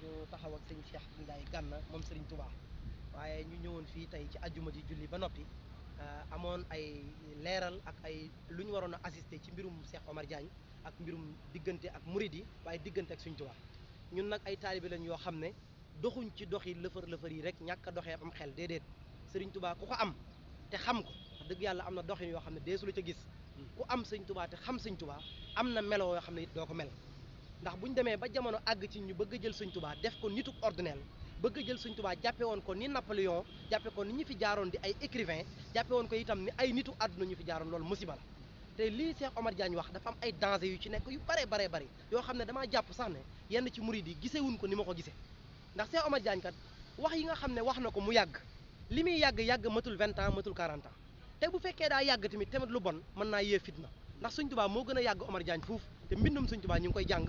ñu taxaw ak sëñ Cheikh Ndiaye Gana moom Serigne Touba waaye ñu ñëwoon fii tey ci ajjuma ji julli ba noppi amoon ay leeral ak ay lu ñu waroon a assister ci mbirum Cheikh Omar Diagne ak mbirum diggante ak murid yi waaye diggante ak Serigne Touba ñun nag ay taalibe lañ yoo xam ne doxuñ ci doxi lëfër yi rek ñàkk a doxee am xel déedéet Serigne Touba ku ko am te xam ko wax dëgg yàlla am na doxin yoo xam ne deesu la ca gis ku am Serigne Touba te xam Serigne Touba am na melo yoo xam ne it doo ko mel ndax buñ demee ba jamono àgg ci ñu bëgg a jël Serigne Touba def ko nituk ordinaire bëgg a jël Serigne Touba jàppe woon ko ni Napoléon jàppe ko ni ñu fi jaaroon di ay écrivain jàppe woon ko itam ni ay nitu àdduna ñu fi jaaroon loolu musiba la te lii Cheikh Omar Diagne wax dafa am ay danger yu ci nekk yu bare bari yoo xam ne damaa jàpp sax ne yenn ci murid yi gisewuñ ko ni ma ko gisee ndax Cheikh Omar Diagne kat wax yi nga xam ne wax na ko mu yàgg li muy yàgg matul 20 ans matul 40 ans te bu fekkee daa yàgg tamit lu bon mën naa yee fitna ndax Serigne Touba moo gën a yàgg Omar Diagne fuuf te mbindum Serigne Touba ñu ngi koy jàng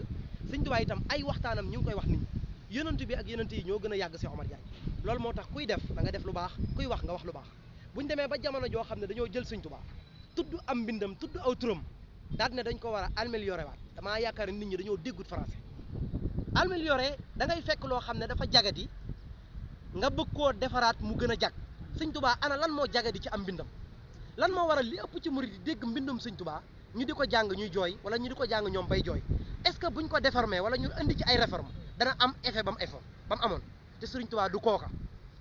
Serigne Touba itam ay waxtaanam ñu ngi koy wax nit ñi yonent bi ak yonent yi ñoo gën a yàgg Cheikh Omar Diagne loolu moo tax kuy def da nga def lu baax kuy wax nga wax lu baax buñ demee ba jamono joo xam ne dañoo jël Serigne Touba tudd am mbindam tudd aw turam daal ne dañ ko war a améliorer waat damaa yaakaar nit ñi dañoo déggut français améliorer da ngay fekk loo xam ne dafa jagadi nga bëgg koo defaraat mu gën a jag Serigne Touba ana lan moo jagadi ci am mbindam lan moo waral li ëpp ci murid yi dégg mbindum Serigne Touba ñu di ko jàng ñuy jooy wala ñu di ko jàng ñoom bay jooy est-ce que buñ ko déformé wala ñu indi ci ay réforme dana am effet ba mu amoon te Serigne Touba du kooka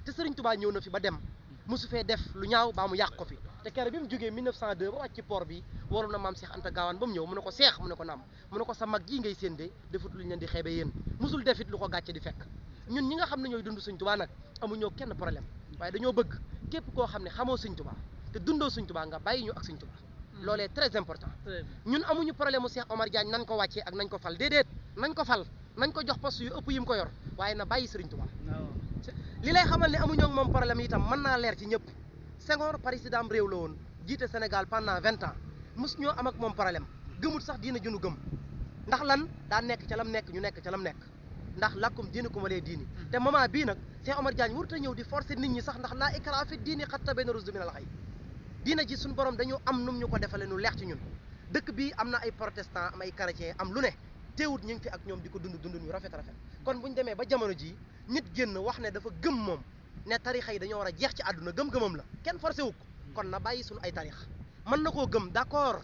te Serigne Touba ñëw na fi ba dem mosu fee def lu ñaaw baa mu yàq ko fi te keroog bi mu jógee 1902 ba wàcc ci port bi waroon na maam Cheikh Anta Gaawaan ba mu ñëw mu ne ko Cheikh mu ne ko naam mu ne ko sa mag ji ngay séen defut lu ñu leen di xeebe yéen mosul defit lu ko gàcce di fekk ñun ñi nga xam ne ñooy dund Serigne Touba nag amuñoo kenn problème waaye dañoo bëgg képp koo xam ne xamoo Serigne Touba te dundoo Serigne Touba nga bàyyi ñu ak Serigne Touba loolee très important ñun amuñu problème mu Cheikh Omar Diagne nañ ko wàccee ak nañ ko fal déedéet nañ ko fal nañ ko jox poste yu ëpp yi mu ko yor waaye na bàyyi Serigne Touba li lay xamal ne amuñoo ak moom problème itam mën naa leer ci ñëpp Senghor président réew la woon jiite Sénégal pendant 20 ans mos ñoo am ak moom problème gëmul sax diina junu gëm ndax lan daa nekk ca lam nekk ñu nekk ca lam nekk ndax làkkum diini ku ma lee diini te moment bii nag Cheikh Omar Diagne warut a ñëw di forcer nit ñi sax ndax laa ikraaha fi diini qad tabayyana rushdu minal ghayy diina ji suñu borom dañoo am num ñu ko defale nu leex ci ñun dëkk bii am na ay protestant am ay chrétien am lu ne teewut ñu ngi fi ak ñoom di ko dund ñu rafet kon buñ demee ba jamono ji nit génn wax ne dafa gëm moom ne tarixa yi dañoo war a jeex ci àdduna gëm-gëmam la kenn forcé wu ko kon na bàyyi suñu ay tarix mën na koo gëm d'accord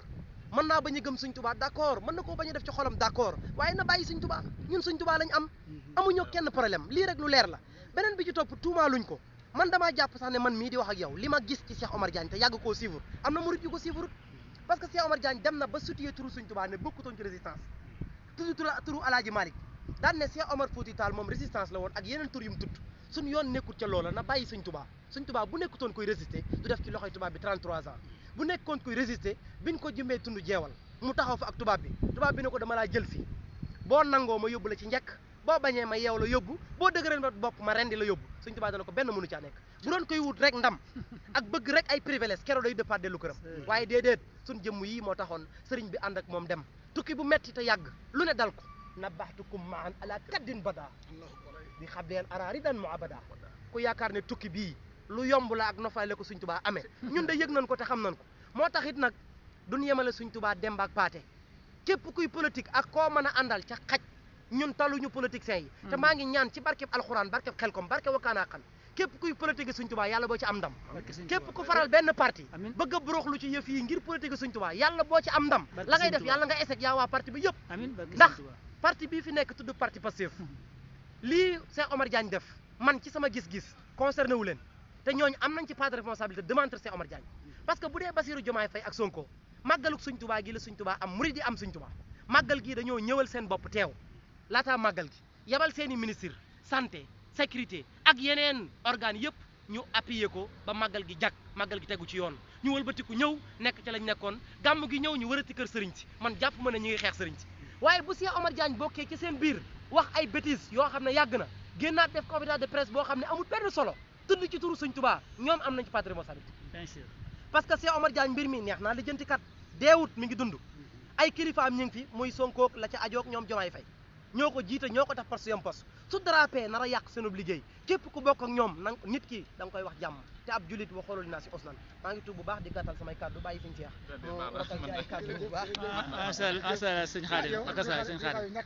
mën naa bañ a gëm Serigne Touba d'accord mën na koo bañ a def ci xolam d'accord waaye na bàyyi Serigne Touba ñun Serigne Touba lañ am amuñoo kenn problème lii rek lu leer la beneen bi ci topp tuumaaluñ ko man damaa jàpp sax ne man mii di wax ak yow li ma gis ci Cheikh Omar Diagne te yàgg koo suivre am na murid yu ko suivre parce que Cheikh Omar Diagne dem na ba situé turu Serigne Touba ne bokkutoon ci résistance turu Alaaji Malick daan ne Cheikh Omar Fouti Tall moom résistance la woon ak yeneen tur yu mu tudd suñu yoon nekkul ca loola na bàyyi Serigne Touba bu nekkutoon koy résister du def ci loxoy tubaab bi 33 ans bu nekkoon koy résister biñ ko jëmee tund jeewal mu taxaw fa ak tubaab bi ne ko dama laa jël si boo nangoo ma yóbbu la ci njëkk boo bañee ma yeew la yóbbu boo dëgëree ba bopp ma rendi la yóbbu Serigne Touba dana ko benn mënu caa nekk bu doon koy wut rek ndam ak bëgg rek ay privilège keroog day dëppaat dellu këram waaye déedéet suñ jëmm yi moo taxoon sëriñ bi ànd ak moom dem tukki bu metti te yàgg lu ne dal ko nabaxtukum maan ala kaddin bada di xam leen araaridan mu abada ku yaakaar ne tukki bii lu yomb la ak nofaale ko Serigne Touba amee ñun de yëg nañ ko te xam nañ ko moo tax it nag duñ yemale Serigne Touba demba ak paate képp kuy politique ak koo mën a àndal ca xaj ñun taluñu politiciens yi te maa ngi ñaan ci barkeb alxuraan barkeb xelkom barke wakkaanaa xan képp kuy politique Serigne Touba yàlla boo ci am ndam képp ku faral benn parti bëgg a buruxlu ci yëf yi ngir politique Serigne Touba yàlla boo ci am ndam la ngay def yàlla nga échec yaa waa parti bi yëpp ndax parti bii fi nekk tudd parti Pastef lii Cheikh Omar Diagne def man ci sama gis-gis concerné wu leen te ñooñu am nañ ci part de responsabilité demande Cheikh Omar Diagne parce que bu dee Bassirou Diomaye Faye ak Sonko màggaluk Serigne Touba gi la Serigne Touba am murid yi am Serigne Touba màggal gi dañoo ñëwal seen bopp teew laataa màggal gi yabal seeni ministre santé sécurité ak yeneen organes yëpp ñu appuyer ko ba màggal gi jag màggal gi tegu ci yoon ñu wëlbatiku ñëw nekk ca lañ nekkoon gàmm gi ñëw ñu wërati kër sëriñ si man jàpp ma ne ñu ngi xeex sëriñ si waaye bu Cheikh Omar Diagne bokkee ci seen biir wax ay bêtises yoo xam ne yàgg na génnaat def conférence de presse boo xam ne amul benn solo tudd ci turu Serigne Touba ñoom am nañ ci part de responsabilité bien sûr parce que Cheikh Omar Diagne mbir mi neex naa lijjanti kat deewut mi ngi dund ay kilifaam ñu ngi fi muy Sonko la ca ajoog ñoom Diomaye Faye ñoo ko jiite ñoo ko def poste yam poste su drapé nar a yàq seenub liggéey képp ku bokk ak ñoom nang nit ki da nga koy wax jàmm te ab julit wa xoolul naa si osnan maa ngi tuub bu baax di gàttal samay kàddu bàyyi Serigne Cheikh mu rotal ci ay kàddu bu baax macha allah sëñ Xaadim ak sëñ Xaadim